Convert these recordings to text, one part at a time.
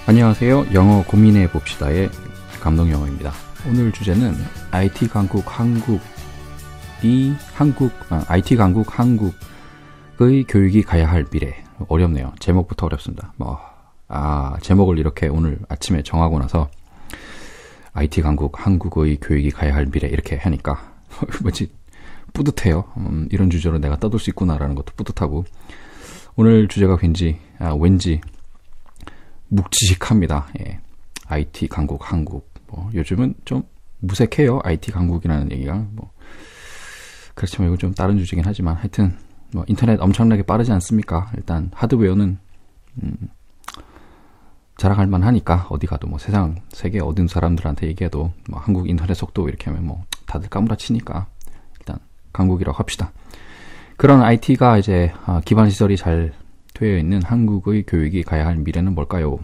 안녕하세요. 영어 고민해 봅시다의 감독영어입니다. 오늘 주제는 IT 강국 한국의 교육이 가야 할 미래. 어렵네요. 제목부터 어렵습니다. 제목을 이렇게 오늘 아침에 정하고 나서 IT 강국 한국의 교육이 가야 할 미래 이렇게 하니까 뭐지 뿌듯해요. 이런 주제로 내가 떠들 수 있구나라는 것도 뿌듯하고, 오늘 주제가 왠지 묵직합니다. 예. IT 강국 한국. 요즘은 좀 무색해요. IT 강국이라는 얘기가. 그렇지만 이건 좀 다른 주제긴 하지만, 하여튼 인터넷 엄청나게 빠르지 않습니까? 일단 하드웨어는 자랑할 만하니까 어디 가도 세계 어딘 사람들한테 얘기해도 한국 인터넷 속도 이렇게 하면 다들 까무라치니까 일단 강국이라고 합시다. 그런 IT가 이제 기반 시설이 잘 되어 있는 한국의 교육이 가야 할 미래는 뭘까요?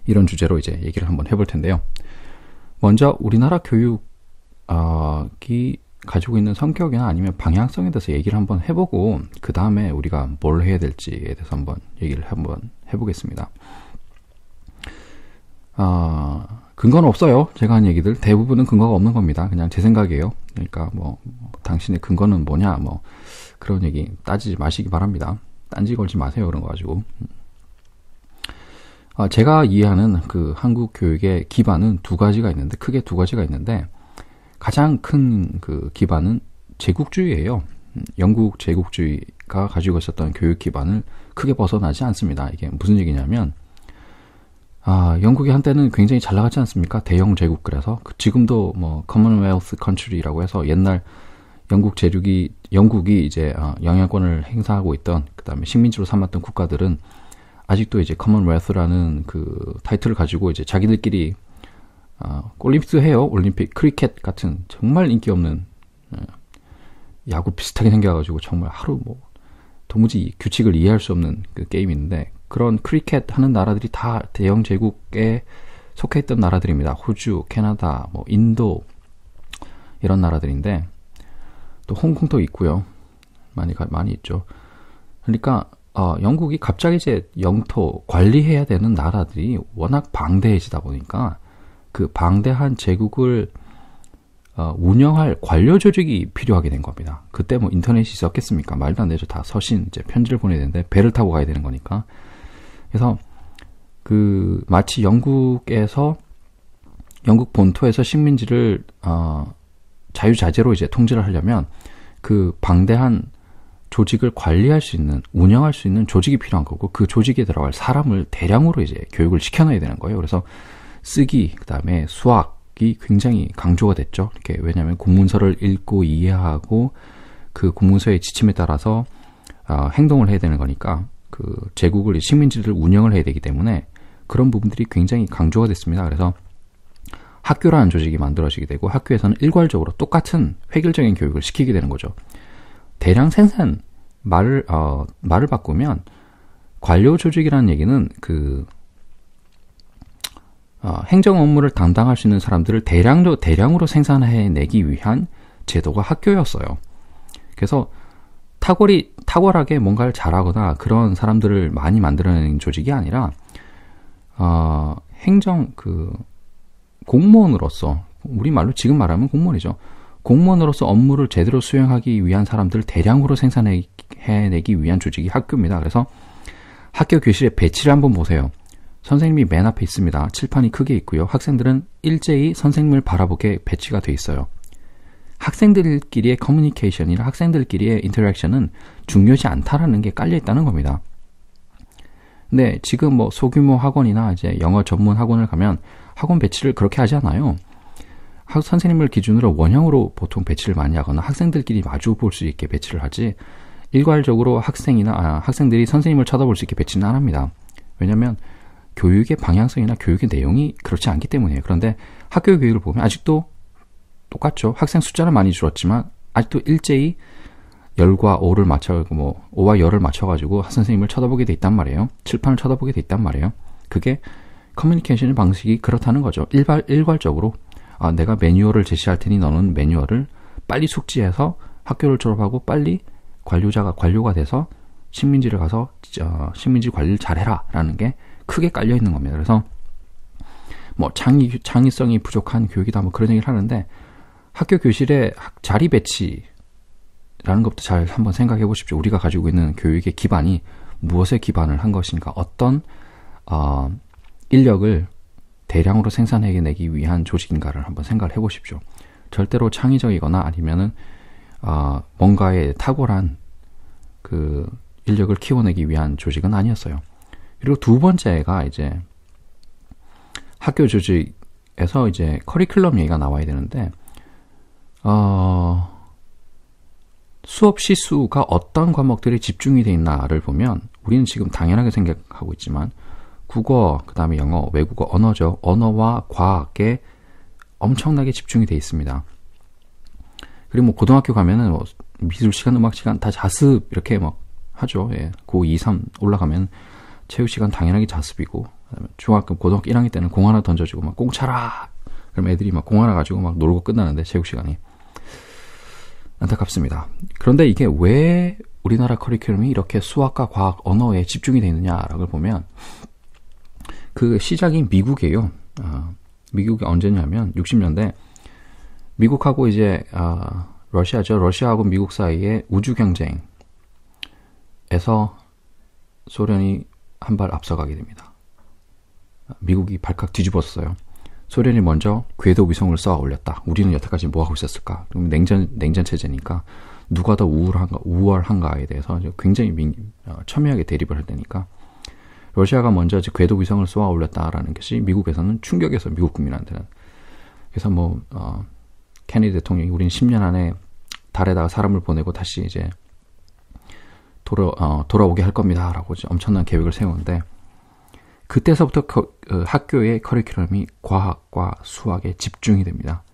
이런 주제로 이제 얘기를 한번 해볼 텐데요. 먼저 우리나라 교육이 가지고 있는 성격이나 아니면 방향성에 대해서 얘기를 한번 해보고, 그 다음에 우리가 뭘 해야 될지에 대해서 한번 얘기를 한번 해보겠습니다. 근거는 없어요. 제가 한 얘기들 대부분은 근거가 없는 겁니다. 그냥 제 생각이에요. 그러니까 당신의 근거는 뭐냐 그런 얘기 따지지 마시기 바랍니다. 딴지 걸지 마세요. 그런 거 가지고. 제가 이해하는 그 한국 교육의 기반은 크게 두 가지가 있는데, 가장 큰 그 기반은 제국주의예요. 영국 제국주의가 가지고 있었던 교육 기반을 크게 벗어나지 않습니다. 이게 무슨 얘기냐면, 영국이 한때는 굉장히 잘 나갔지 않습니까? 대영 제국. 그래서 지금도 Commonwealth Country라고 해서 옛날 영국이 이제 영향권을 행사하고 있던, 그 다음에 식민지로 삼았던 국가들은 아직도 이제 Commonwealth라는 그 타이틀을 가지고 이제 자기들끼리 올림픽도 해요. 올림픽, 크리켓 같은 정말 인기 없는 야구 비슷하게 생겨가지고 정말 하루 도무지 규칙을 이해할 수 없는 그 게임인데, 그런 크리켓 하는 나라들이 다 대영 제국에 속해 있던 나라들입니다. 호주, 캐나다, 인도 이런 나라들인데, 또 홍콩도 있고요. 많이 있죠. 그러니까 영국이 갑자기 이제 영토 관리해야 되는 나라들이 워낙 방대해지다 보니까 그 방대한 제국을 운영할 관료 조직이 필요하게 된 겁니다. 그때 인터넷이 있었겠습니까? 말도 안 되죠. 다 서신 이제 편지를 보내야 되는데 배를 타고 가야 되는 거니까. 그래서 마치 영국 본토에서 식민지를 자유자재로 이제 통제를 하려면 그 방대한 조직을 관리할 수 있는, 운영할 수 있는 조직이 필요한 거고, 그 조직에 들어갈 사람을 대량으로 이제 교육을 시켜놔야 되는 거예요. 그래서 쓰기, 그 다음에 수학이 굉장히 강조가 됐죠. 이렇게, 왜냐하면 공문서를 읽고 이해하고 그 공문서의 지침에 따라서 행동을 해야 되는 거니까, 그 제국을, 식민지를 운영을 해야 되기 때문에 그런 부분들이 굉장히 강조가 됐습니다. 그래서 학교라는 조직이 만들어지게 되고, 학교에서는 일괄적으로 똑같은 획일적인 교육을 시키게 되는 거죠. 대량 생산, 말을 바꾸면, 관료 조직이라는 얘기는 행정 업무를 담당할 수 있는 사람들을 대량으로 생산해내기 위한 제도가 학교였어요. 그래서 탁월하게 뭔가를 잘하거나 그런 사람들을 많이 만들어내는 조직이 아니라, 공무원으로서, 우리말로 지금 말하면 공무원이죠. 공무원으로서 업무를 제대로 수행하기 위한 사람들을 대량으로 생산해내기 위한 조직이 학교입니다. 그래서 학교 교실의 배치를 한번 보세요. 선생님이 맨 앞에 있습니다. 칠판이 크게 있고요. 학생들은 일제히 선생님을 바라보게 배치가 돼 있어요. 학생들끼리의 커뮤니케이션이나 학생들끼리의 인터랙션은 중요하지 않다라는 게 깔려 있다는 겁니다. 근데 지금 소규모 학원이나 이제 영어 전문 학원을 가면 학원 배치를 그렇게 하지 않아요. 선생님을 기준으로 원형으로 보통 배치를 많이 하거나 학생들끼리 마주 볼 수 있게 배치를 하지, 일괄적으로 학생들이 선생님을 쳐다볼 수 있게 배치는 안 합니다. 왜냐하면 교육의 방향성이나 교육의 내용이 그렇지 않기 때문이에요. 그런데 학교 교육을 보면 아직도 똑같죠. 학생 숫자는 많이 줄었지만 아직도 일제히 열과 오를 오와 열을 맞춰가지고 선생님을 쳐다보게 돼 있단 말이에요. 칠판을 쳐다보게 돼 있단 말이에요. 그게 커뮤니케이션 방식이 그렇다는 거죠. 일괄적으로 내가 매뉴얼을 제시할 테니 너는 매뉴얼을 빨리 숙지해서 학교를 졸업하고 빨리 관료가 돼서 식민지를 가서 식민지 관리를 잘해라 라는 게 크게 깔려 있는 겁니다. 그래서 뭐 창의성이 부족한 교육이다 뭐 그런 얘기를 하는데 학교 교실의 자리 배치라는 것부터 잘 한번 생각해 보십시오. 우리가 가지고 있는 교육의 기반이 무엇에 기반을 한 것인가, 어떤 인력을 대량으로 생산해내기 위한 조직인가를 한번 생각을 해보십시오. 절대로 창의적이거나 아니면은 뭔가에 탁월한 그 인력을 키워내기 위한 조직은 아니었어요. 그리고 두 번째가 이제 학교 조직에서 이제 커리큘럼 얘기가 나와야 되는데 수업 시수가 어떤 과목들이 집중이 돼 있나를 보면 우리는 지금 당연하게 생각하고 있지만 국어, 그 다음에 영어, 외국어, 언어죠. 언어와 과학에 엄청나게 집중이 돼 있습니다. 그리고 뭐 고등학교 가면은 뭐 미술 시간, 음악 시간 다 자습 이렇게 막 하죠. 예. 고 2, 3 올라가면 체육 시간 당연하게 자습이고, 그다음에 중학교, 고등학교 1학년 때는 공 하나 던져주고 막 공 차라. 그럼 애들이 막 공 하나 가지고 막 놀고 끝나는데 체육 시간이 안타깝습니다. 그런데 이게 왜 우리나라 커리큘럼이 이렇게 수학과 과학, 언어에 집중이 되어 있느냐라고 보면 그 시작이 미국이에요. 미국이 언제냐면 60년대 미국하고 이제 러시아죠. 러시아하고 미국 사이의 우주 경쟁에서 소련이 한 발 앞서가게 됩니다. 미국이 발칵 뒤집었어요. 소련이 먼저 궤도 위성을 쏘아 올렸다. 우리는 여태까지 뭐 하고 있었을까? 그럼 냉전 체제니까 누가 더 우월한가에 대해서 굉장히 첨예하게 대립을 할 때니까 러시아가 먼저 궤도 위성을 쏘아 올렸다라는 것이 미국에서는 충격이었어요. 미국 국민한테는. 그래서 뭐 케네디 대통령이 우리는 10년 안에 달에다가 사람을 보내고 다시 이제 돌아오게 할 겁니다라고 엄청난 계획을 세우는데 그때서부터 학교의 커리큘럼이 과학과 수학에 집중이 됩니다.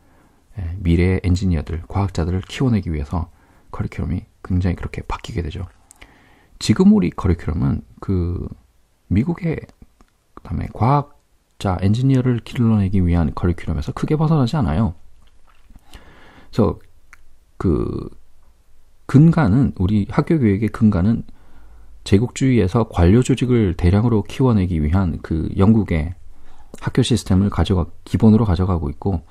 미래의 엔지니어들, 과학자들을 키워내기 위해서 커리큘럼이 굉장히 그렇게 바뀌게 되죠. 지금 우리 커리큘럼은 그 미국의 그다음에 과학자, 엔지니어를 길러내기 위한 커리큘럼에서 크게 벗어나지 않아요. 그래서 그 근간은 우리 학교 교육의 근간은 제국주의에서 관료 조직을 대량으로 키워내기 위한 그 영국의 학교 시스템을 기본으로 가져가고 있고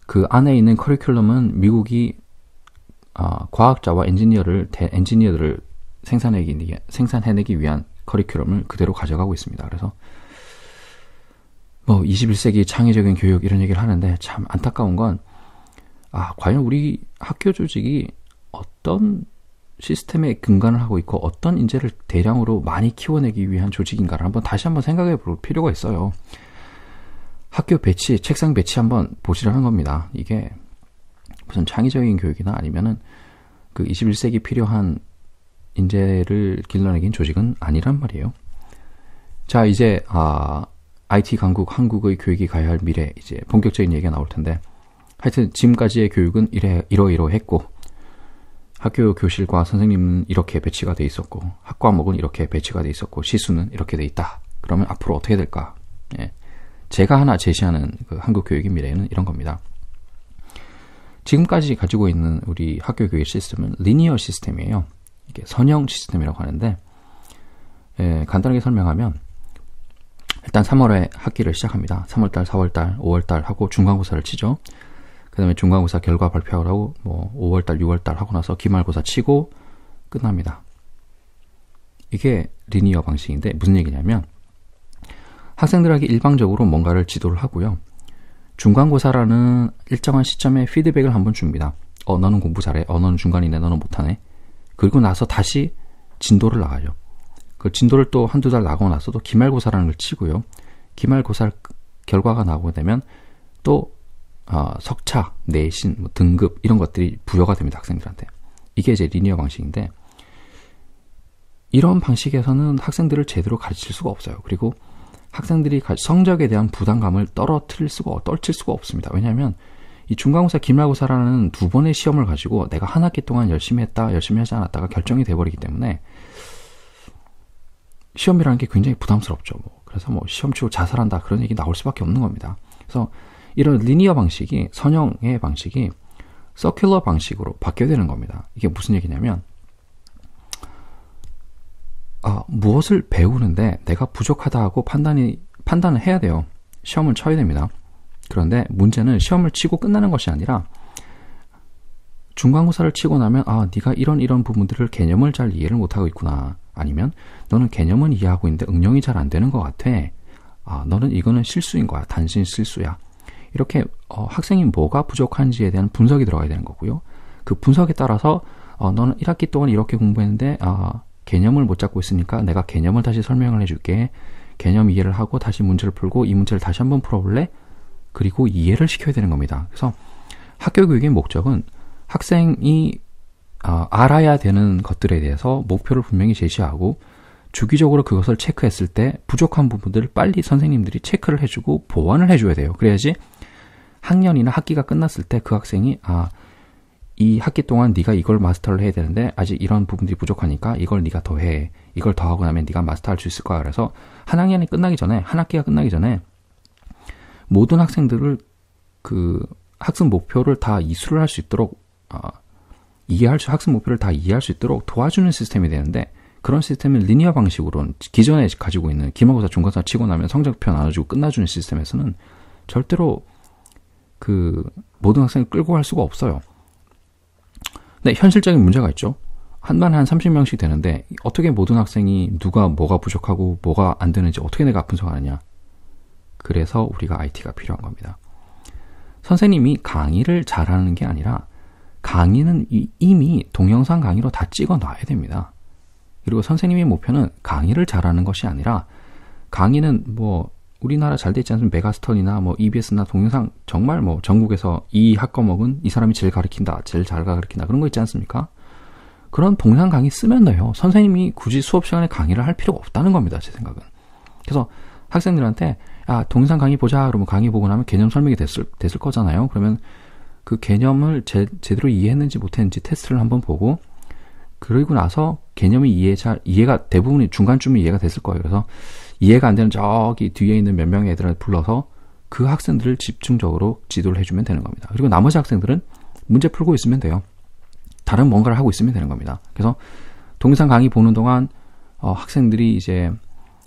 그 안에 있는 커리큘럼은 미국이 과학자와 엔지니어들을 생산해내기 위한 커리큘럼을 그대로 가져가고 있습니다. 그래서 뭐 21세기 창의적인 교육 이런 얘기를 하는데 참 안타까운 건 과연 우리 학교 조직이 어떤 시스템에 근간을 하고 있고 어떤 인재를 대량으로 많이 키워내기 위한 조직인가를 다시 한번 생각해 볼 필요가 있어요. 학교 배치, 책상 배치 한번 보시라는 겁니다. 이게 무슨 창의적인 교육이나 아니면은 그 21세기 필요한 인재를 길러내긴 조직은 아니란 말이에요. 자, 이제 IT 강국 한국의 교육이 가야 할 미래 이제 본격적인 얘기가 나올 텐데 하여튼 지금까지의 교육은 이러이러했고 학교 교실과 선생님은 이렇게 배치가 돼 있었고 학과목은 이렇게 배치가 돼 있었고 시수는 이렇게 돼 있다. 그러면 앞으로 어떻게 될까? 제가 하나 제시하는 그 한국 교육의 미래는 이런 겁니다. 지금까지 가지고 있는 우리 학교 교육 시스템은 리니어 시스템이에요. 이게 선형 시스템이라고 하는데 간단하게 설명하면 일단 3월에 학기를 시작합니다. 3월달, 4월달, 5월달 하고 중간고사를 치죠. 그 다음에 중간고사 결과 발표를 하고 뭐 5월달, 6월달 하고 나서 기말고사 치고 끝납니다. 이게 리니어 방식인데 무슨 얘기냐면 학생들에게 일방적으로 뭔가를 지도를 하고요. 중간고사라는 일정한 시점에 피드백을 한번 줍니다. 너는 공부 잘해. 너는 중간이네. 너는 못하네. 그리고 나서 다시 진도를 나가죠. 그 진도를 또 한두 달 나가고 나서 또 기말고사라는 걸 치고요. 기말고사 결과가 나오게 되면 또 석차, 내신, 뭐 등급 이런 것들이 부여가 됩니다. 학생들한테. 이게 이제 리니어 방식인데 이런 방식에서는 학생들을 제대로 가르칠 수가 없어요. 그리고 학생들이 성적에 대한 부담감을 떨칠 수가 없습니다. 왜냐하면 이 중간고사, 기말고사라는 두 번의 시험을 가지고 내가 한 학기 동안 열심히 했다, 열심히 하지 않았다가 결정이 돼버리기 때문에 시험이라는 게 굉장히 부담스럽죠. 그래서 뭐 시험 치고 자살한다 그런 얘기 나올 수밖에 없는 겁니다. 그래서 이런 리니어 방식이 선형의 방식이 서큘러 방식으로 바뀌어야 되는 겁니다. 이게 무슨 얘기냐면 무엇을 배우는데 내가 부족하다고 판단을 해야 돼요. 시험을 쳐야 됩니다. 그런데 문제는 시험을 치고 끝나는 것이 아니라 중간고사를 치고 나면 네가 이런 부분들을 개념을 잘 이해를 못하고 있구나. 아니면 너는 개념은 이해하고 있는데 응용이 잘 안 되는 것 같아. 너는 이거는 실수인 거야. 단순 실수야. 이렇게 학생이 뭐가 부족한지에 대한 분석이 들어가야 되는 거고요. 그 분석에 따라서 너는 1학기 동안 이렇게 공부했는데 개념을 못 잡고 있으니까 내가 개념을 다시 설명을 해줄게. 개념 이해를 하고 다시 문제를 풀고 이 문제를 다시 한번 풀어볼래? 그리고 이해를 시켜야 되는 겁니다. 그래서 학교 교육의 목적은 학생이 알아야 되는 것들에 대해서 목표를 분명히 제시하고 주기적으로 그것을 체크했을 때 부족한 부분들을 빨리 선생님들이 체크를 해주고 보완을 해줘야 돼요. 그래야지 학년이나 학기가 끝났을 때 그 학생이 이 학기 동안 네가 이걸 마스터를 해야 되는데 아직 이런 부분들이 부족하니까 이걸 네가 더 해. 이걸 더 하고 나면 네가 마스터할 수 있을 거야. 그래서 한 학년이 끝나기 전에, 한 학기가 끝나기 전에 모든 학생들을 그 학습 목표를 다 이수를 할 수 있도록 학습 목표를 다 이해할 수 있도록 도와주는 시스템이 되는데 그런 시스템을 리니어 방식으로 기존에 가지고 있는 기말고사, 중간고사 치고 나면 성적표 나눠주고 끝나주는 시스템에서는 절대로 그 모든 학생을 끌고 갈 수가 없어요. 네, 현실적인 문제가 있죠. 한 반에 한 30명씩 되는데 어떻게 모든 학생이 누가 뭐가 부족하고 뭐가 안 되는지 어떻게 내가 분석하느냐. 그래서 우리가 IT가 필요한 겁니다. 선생님이 강의를 잘하는 게 아니라 강의는 이미 동영상 강의로 다 찍어 놔야 됩니다. 그리고 선생님의 목표는 강의를 잘하는 것이 아니라 강의는 우리나라 잘 돼 있지 않습니까? 메가스터디나 EBS나 동영상 정말 전국에서 이 학과목은 이 사람이 제일 가르친다, 제일 잘 가르친다 그런 거 있지 않습니까? 그런 동영상 강의 쓰면 돼요. 선생님이 굳이 수업 시간에 강의를 할 필요가 없다는 겁니다. 제 생각은. 그래서 학생들한테 동영상 강의 보자 그러면 강의 보고 나면 개념 설명이 됐을 거잖아요. 그러면 그 개념을 제대로 이해했는지 못했는지 테스트를 한번 보고 그리고 나서 개념이 이해가 대부분이 중간쯤에 이해가 됐을 거예요. 그래서 이해가 안 되는 저기 뒤에 있는 몇 명의 애들을 불러서 그 학생들을 집중적으로 지도를 해주면 되는 겁니다. 그리고 나머지 학생들은 문제 풀고 있으면 돼요. 다른 뭔가를 하고 있으면 되는 겁니다. 그래서 동영상 강의 보는 동안 학생들이 이제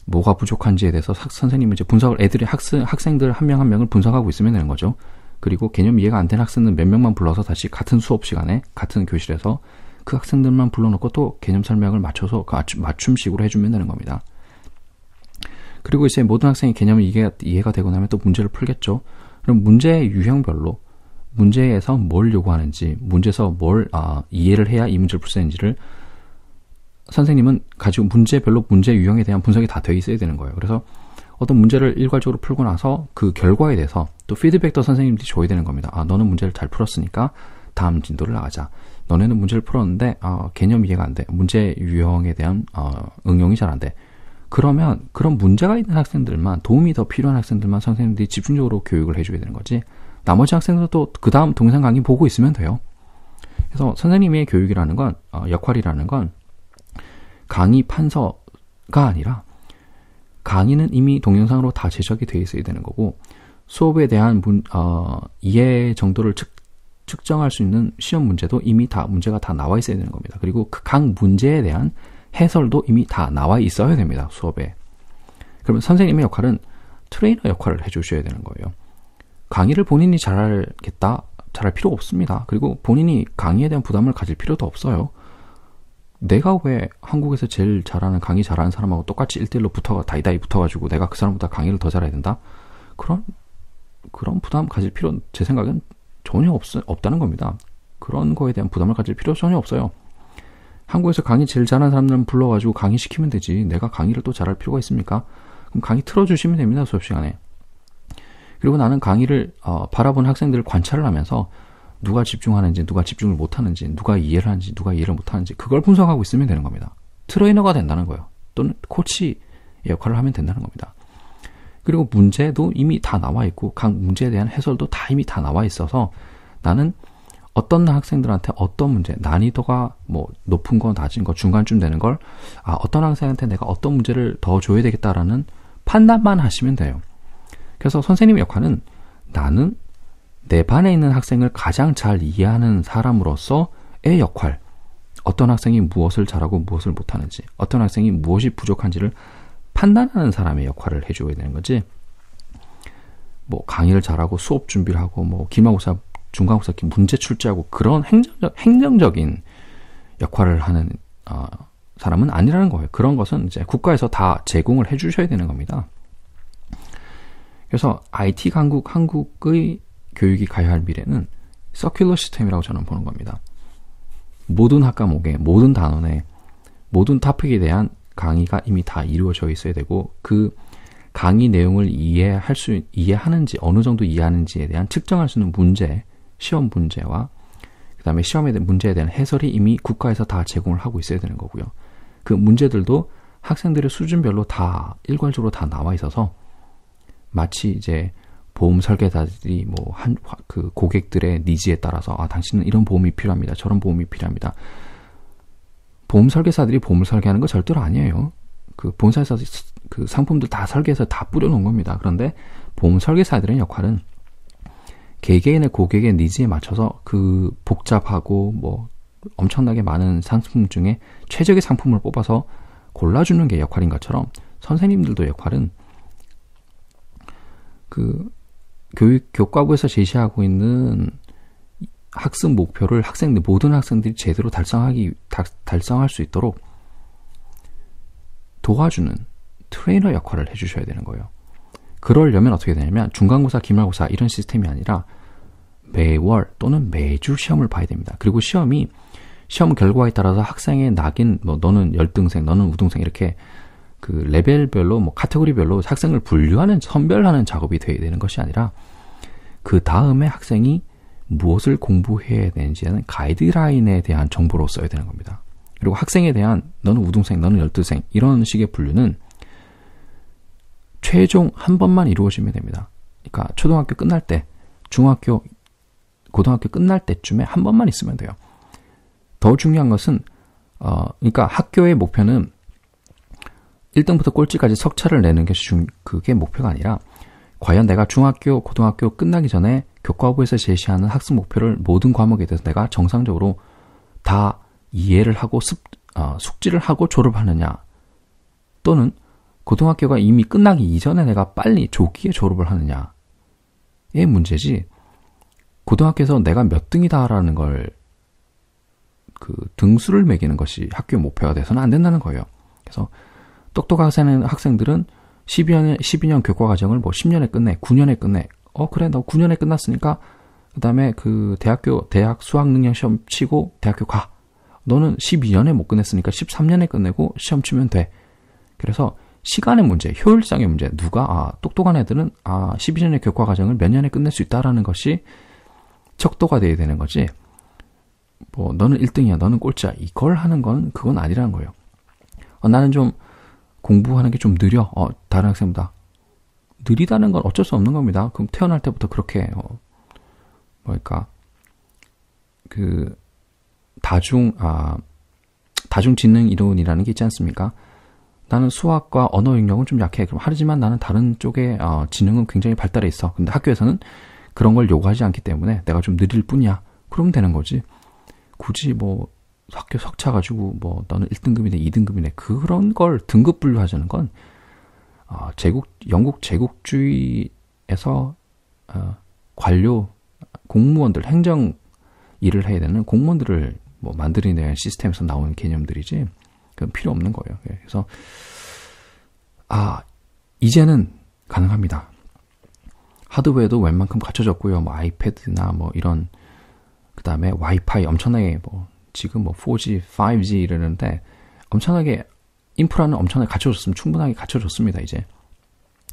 뭐가 부족한지에 대해서 선생님은 이제 분석을 학생들 한 명 한 명을 분석하고 있으면 되는 거죠. 그리고 개념 이해가 안 되는 학생들 몇 명만 불러서 다시 같은 수업 시간에 같은 교실에서 그 학생들만 불러놓고 또 개념 설명을 맞춰서 맞춤식으로 해주면 되는 겁니다. 그리고 이제 모든 학생이 개념이 이해가 되고 나면 또 문제를 풀겠죠. 그럼 문제의 유형별로 문제에서 뭘 요구하는지, 문제에서 뭘 이해를 해야 이 문제를 풀 수 있는지를 선생님은 가지고 문제별로 문제 유형에 대한 분석이 다 되어 있어야 되는 거예요. 그래서 어떤 문제를 일괄적으로 풀고 나서 그 결과에 대해서 또 피드백도 선생님들이 줘야 되는 겁니다. 너는 문제를 잘 풀었으니까 다음 진도를 나가자. 너네는 문제를 풀었는데 개념 이해가 안 돼. 문제 유형에 대한 응용이 잘 안 돼. 그러면 그런 문제가 있는 학생들만, 도움이 더 필요한 학생들만 선생님들이 집중적으로 교육을 해줘야 되는 거지. 나머지 학생들도 그 다음 동영상 강의 보고 있으면 돼요. 그래서 선생님의 교육이라는 건, 역할이라는 건 강의 판서가 아니라 강의는 이미 동영상으로 다 제작이 되어 있어야 되는 거고, 수업에 대한 이해 정도를 측정할 수 있는 시험 문제도 이미 문제가 다 나와 있어야 되는 겁니다. 그리고 그 각 문제에 대한 해설도 이미 다 나와 있어야 됩니다. 수업에. 그러면 선생님의 역할은 트레이너 역할을 해주셔야 되는 거예요. 강의를 본인이 잘할 필요가 없습니다. 그리고 본인이 강의에 대한 부담을 가질 필요도 없어요. 내가 왜 한국에서 제일 잘하는 강의 잘하는 사람하고 똑같이 1대1로 다이다이 붙어가지고 내가 그 사람보다 강의를 더 잘해야 된다? 그런 부담 가질 필요는 제 생각엔 전혀 없다는 겁니다. 그런 거에 대한 부담을 가질 필요 전혀 없어요. 한국에서 강의 제일 잘하는 사람들은 불러가지고 강의 시키면 되지. 내가 강의를 또 잘할 필요가 있습니까? 그럼 강의 틀어주시면 됩니다. 수업 시간에. 그리고 나는 강의를 바라본 학생들을 관찰을 하면서 누가 집중하는지, 누가 집중을 못하는지, 누가 이해를 하는지, 누가 이해를 못하는지 그걸 분석하고 있으면 되는 겁니다. 트레이너가 된다는 거예요. 또는 코치의 역할을 하면 된다는 겁니다. 그리고 문제도 이미 다 나와 있고 각 문제에 대한 해설도 다 이미 다 나와 있어서 나는 어떤 학생들한테 어떤 문제, 난이도가 높은 거, 낮은 거, 중간쯤 되는 걸 어떤 학생한테 내가 어떤 문제를 더 줘야 되겠다라는 판단만 하시면 돼요. 그래서 선생님의 역할은 나는 내 반에 있는 학생을 가장 잘 이해하는 사람으로서의 역할, 어떤 학생이 무엇을 잘하고 무엇을 못하는지, 어떤 학생이 무엇이 부족한지를 판단하는 사람의 역할을 해줘야 되는 거지. 뭐 강의를 잘하고 수업 준비를 하고 뭐 기말고사, 중간고사 문제 출제하고 그런 행정적인 역할을 하는 사람은 아니라는 거예요. 그런 것은 이제 국가에서 다 제공을 해주셔야 되는 겁니다. 그래서 IT 강국 한국의 교육이 가야 할 미래는 서큘러 시스템이라고 저는 보는 겁니다. 모든 학과목에, 모든 단원에, 모든 토픽에 대한 강의가 이미 다 이루어져 있어야 되고, 그 강의 내용을 이해하는지, 어느 정도 이해하는지에 대한 측정할 수 있는 문제, 시험 문제와 그 다음에 시험에 대한 문제에 대한 해설이 이미 국가에서 다 제공을 하고 있어야 되는 거고요. 그 문제들도 학생들의 수준별로 다 일괄적으로 다 나와 있어서 마치 이제 보험 설계사들이 그 고객들의 니즈에 따라서 당신은 이런 보험이 필요합니다. 저런 보험이 필요합니다. 보험 설계사들이 보험을 설계하는 거 절대로 아니에요. 그 본사에서 그 상품들 다 설계해서 다 뿌려놓은 겁니다. 그런데 보험 설계사들의 역할은 개개인의 고객의 니즈에 맞춰서 그 복잡하고 뭐 엄청나게 많은 상품 중에 최적의 상품을 뽑아서 골라주는 게 역할인 것처럼 선생님들도 역할은 그 교과부에서 제시하고 있는 학습 목표를 모든 학생들이 제대로 달성할 수 있도록 도와주는 트레이너 역할을 해주셔야 되는 거예요. 그러려면 어떻게 되냐면 중간고사, 기말고사 이런 시스템이 아니라 매월 또는 매주 시험을 봐야 됩니다. 그리고 시험 결과에 따라서 학생의 낙인, 너는 열등생, 너는 우등생 이렇게 그 레벨별로 카테고리별로 학생을 분류하는, 선별하는 작업이 돼야 되는 것이 아니라 그 다음에 학생이 무엇을 공부해야 되는지는 가이드라인에 대한 정보로 써야 되는 겁니다. 그리고 학생에 대한 너는 우등생, 너는 열등생 이런 식의 분류는 최종 한 번만 이루어지면 됩니다. 그러니까 초등학교 끝날 때, 중학교, 고등학교 끝날 때쯤에 한 번만 있으면 돼요. 더 중요한 것은 그러니까 학교의 목표는 1등부터 꼴찌까지 석차를 내는 것이 그게 목표가 아니라 과연 내가 중학교, 고등학교 끝나기 전에 교과부에서 제시하는 학습 목표를 모든 과목에 대해서 내가 정상적으로 다 이해를 하고 숙지를 하고 졸업하느냐, 또는 고등학교가 이미 끝나기 이전에 내가 빨리 조기에 졸업을 하느냐의 문제지, 고등학교에서 내가 몇 등이다라는 걸 그 등수를 매기는 것이 학교 목표가 돼서는 안 된다는 거예요. 그래서 똑똑한 학생들은 12년 교과 과정을 10년에 끝내, 9년에 끝내. 그래, 너 9년에 끝났으니까 그 다음에 대학 수학 능력 시험 치고 대학교 가. 너는 12년에 못 끝냈으니까 13년에 끝내고 시험 치면 돼. 그래서 시간의 문제, 효율성의 문제, 똑똑한 애들은 12년의 교과 과정을 몇 년에 끝낼 수 있다라는 것이 척도가 돼야 되는 거지. 너는 1등이야, 너는 꼴찌야. 이걸 하는 건 그건 아니라는 거예요. 나는 좀 공부하는 게 좀 느려. 다른 학생보다. 느리다는 건 어쩔 수 없는 겁니다. 그럼 태어날 때부터 그렇게, 다중지능 이론이라는 게 있지 않습니까? 나는 수학과 언어 능력은 좀 약해. 하지만 나는 다른 쪽에 지능은 굉장히 발달해 있어. 근데 학교에서는 그런 걸 요구하지 않기 때문에 내가 좀 느릴 뿐이야. 그러면 되는 거지. 굳이 학교 석차 가지고 너는 1등급이네, 2등급이네 그런 걸 등급 분류하자는 건 영국 제국주의에서 관료 공무원들, 행정 일을 해야 되는 공무원들을 만들어내는 시스템에서 나오는 개념들이지 그건 필요 없는 거예요. 그래서 이제는 가능합니다. 하드웨어도 웬만큼 갖춰졌고요. 아이패드나 이런, 그 다음에 와이파이 엄청나게 지금 4G, 5G 이러는데 엄청나게 인프라는 엄청나게 갖춰졌으면 충분하게 갖춰졌습니다. 이제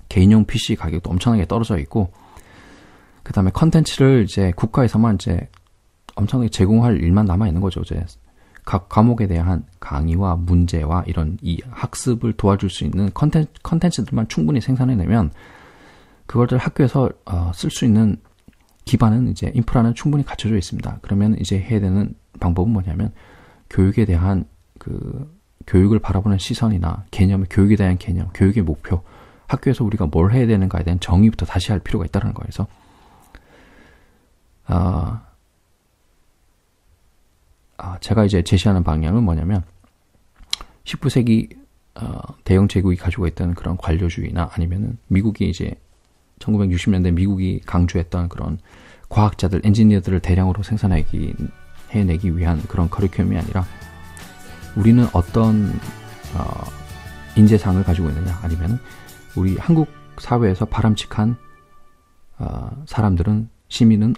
개인용 PC 가격도 엄청나게 떨어져 있고, 그 다음에 컨텐츠를 이제 국가에서만 이제 엄청나게 제공할 일만 남아 있는 거죠. 이제 각 과목에 대한 강의와 문제와 이런 이 학습을 도와줄 수 있는 컨텐츠들만 충분히 생산해내면 그것들 학교에서 쓸 수 있는 기반은 이제 인프라는 충분히 갖춰져 있습니다. 그러면 이제 해야 되는 방법은 뭐냐면 교육에 대한 교육을 바라보는 시선이나 교육에 대한 개념, 교육의 목표, 학교에서 우리가 뭘 해야 되는가에 대한 정의부터 다시 할 필요가 있다는 거예요. 그래서 제가 이제 제시하는 방향은 뭐냐면 19세기 대영 제국이 가지고 있던 그런 관료주의나 아니면은 미국이 이제 1960년대 미국이 강조했던 그런 과학자들, 엔지니어들을 대량으로 해내기 위한 그런 커리큘럼이 아니라 우리는 어떤 인재상을 가지고 있느냐, 아니면 우리 한국 사회에서 바람직한 사람들은, 시민은